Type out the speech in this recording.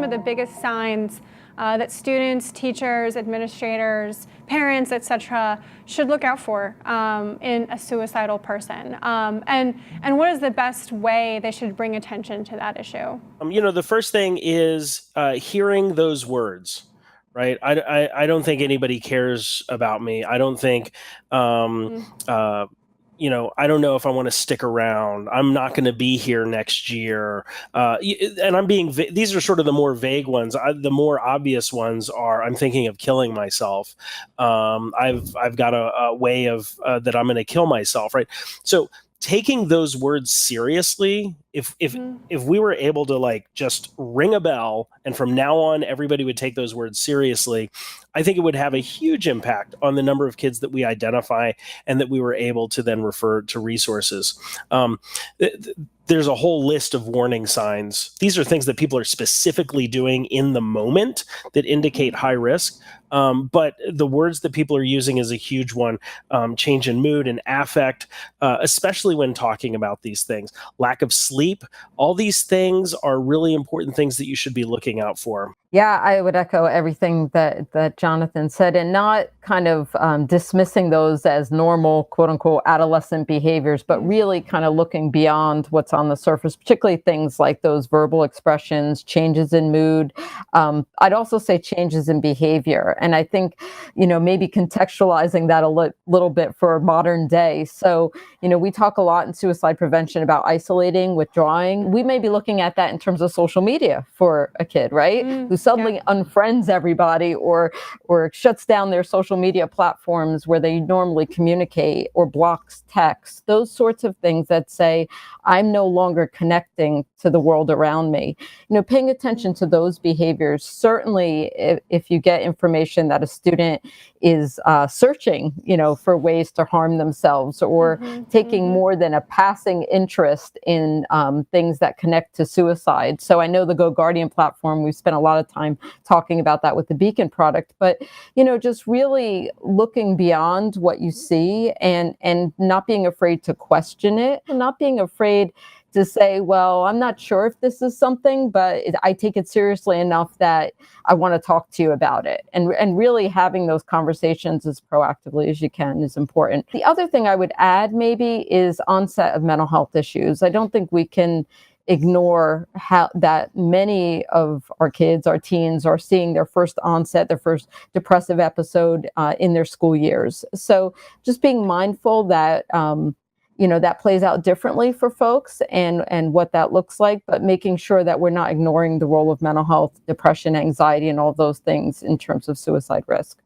some of the biggest signs that students, teachers, administrators, parents, etc., should look out for in a suicidal person? And what is the best way they should bring attention to that issue? The first thing is hearing those words. Right. I don't think anybody cares about me. I don't think, I don't know if I want to stick around. I'm not going to be here next year. And I'm being, these are sort of the more vague ones. The more obvious ones are, I'm thinking of killing myself. I've got a way of that I'm going to kill myself. Right. So taking those words seriously, if we were able to just ring a bell and from now on everybody would take those words seriously, I think it would have a huge impact on the number of kids that we identify and that we were able to then refer to resources. There's a whole list of warning signs. These are things that people are specifically doing in the moment that indicate high risk. But the words that people are using is a huge one. Change in mood and affect, especially when talking about these things. Lack of sleep. All these things are really important things that you should be looking out for. Yeah, I would echo everything that Jonathan said, and not kind of dismissing those as normal, quote unquote, adolescent behaviors, but really kind of looking beyond what's on the surface, particularly things like those verbal expressions, changes in mood. I'd also say changes in behavior. And I think, maybe contextualizing that a little bit for modern day. So, we talk a lot in suicide prevention about isolating, withdrawing. We may be looking at that in terms of social media for a kid, right? Who suddenly unfriends everybody or shuts down their social media platforms where they normally communicate, or blocks texts, those sorts of things that say, I'm no longer connecting to the world around me. Paying attention to those behaviors, certainly if you get information that a student is searching, for ways to harm themselves, or taking more than a passing interest in things that connect to suicide. So I know the GoGuardian platform, we've spent a lot of time talking about that with the Beacon product, but, just really looking beyond what you see and not being afraid to question it, and not being afraid to say, well, I'm not sure if this is something, but I take it seriously enough that I want to talk to you about it. And really having those conversations as proactively as you can is important. The other thing I would add maybe is onset of mental health issues. I don't think we can ignore how that many of our kids, our teens, are seeing their first onset, their first depressive episode in their school years. So just being mindful that that plays out differently for folks and what that looks like, but making sure that we're not ignoring the role of mental health, depression, anxiety, and all of those things in terms of suicide risk.